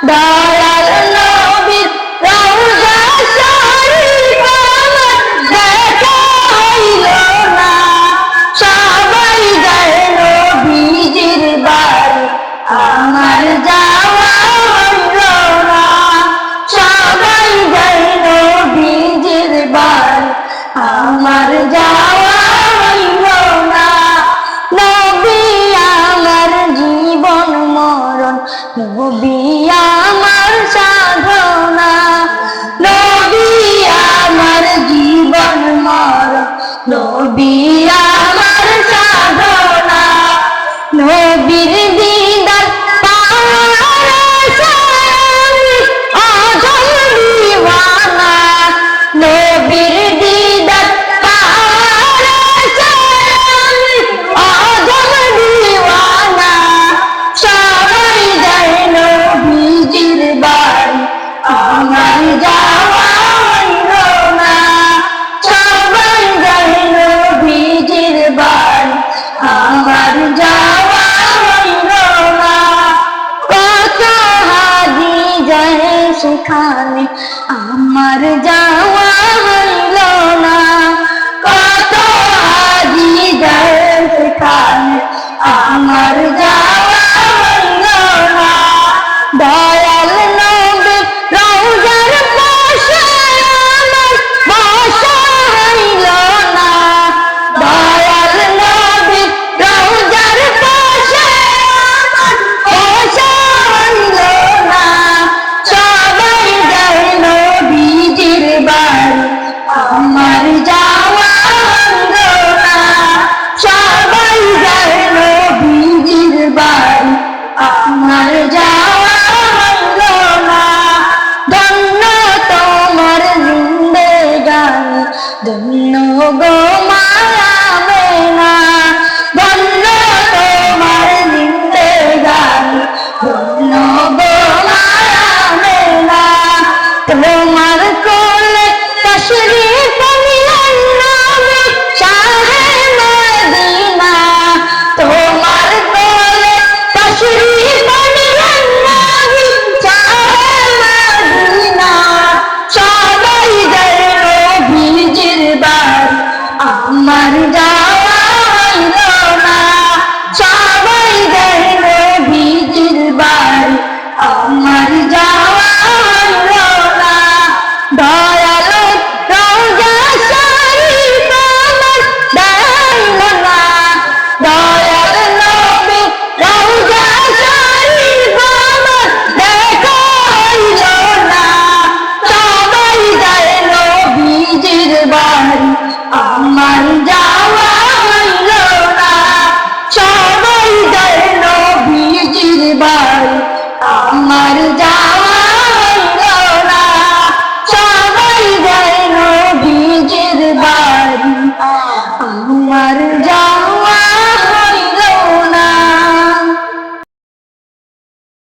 দয়াল নবীর রওজা শরীফ আমার দেখা হইল না। সবাই যায় নবীজির বাড়ি, আমার যাওয়া হইল না। সবাই যায় নবীজির বাড়ি, আমার যাওয়া হইল না। নবী আমার জীবন মরণ, নবী আমার সাধনা। নবী আমার জীবন মরণ, নবী আমার সাধনা। নবীর দিদার পাওয়ার আশায় আমি অঝল দিওয়ানা। নবীর দিদার পাওয়ার আশায় আমি অঝল দিওয়ানা। সবাই যায় নবীজির বাড়ি, আমার যাওয়া হইল না। সবাই যায় নবীজির বাড়ি, আমার যাওয়া হইল না। কত হাজি যায় সেখানে, আমার যাওয়া হইল না। কত হাজি যায় সেখানে, আমার যাওয়া হইল না। দয়াল নবীর রওজার পাশে আমার বসা হইল না। দয়াল নবীর রওজার পাশে আমার বসা হইল না। সবাই যায় নবীজির বাড়ি, আমার যাওয়া হইল না। সবাই যায় নবীজির বাড়ি, আমার যাওয়া হইল না। ধন্য তোমার জিন্দেগানি, ধন্য গো মায়া মেনা। ধন্য তোমার জিন্দেগানি, ধন্য গো মায়া মেনা। তোমার কোলে তশরিফ নিলেন নবী শাহে মদিনা। তোমার কোলে তশরিফ নিলেন নবী শাহে মদিনা। সবাই যায় নবীজির বাড়ি, আমার যাওয়া হইল না। সবাই যায় নবীজির বাড়ি, আমার যাওয়া হইল না। দয়াল রওজা শরীফ আমার দেখাইল না। দয়াল নবী রওজা শরীফ আমার দেখা হইল না। সবাই যায় নবীজির বাড়ি, আমার যাওয়া হইল না। সবাই যায় নবীজির বাড়ি, আমার যাওয়া হইল না। সবাই যায় নবীজির বাড়ি, আমার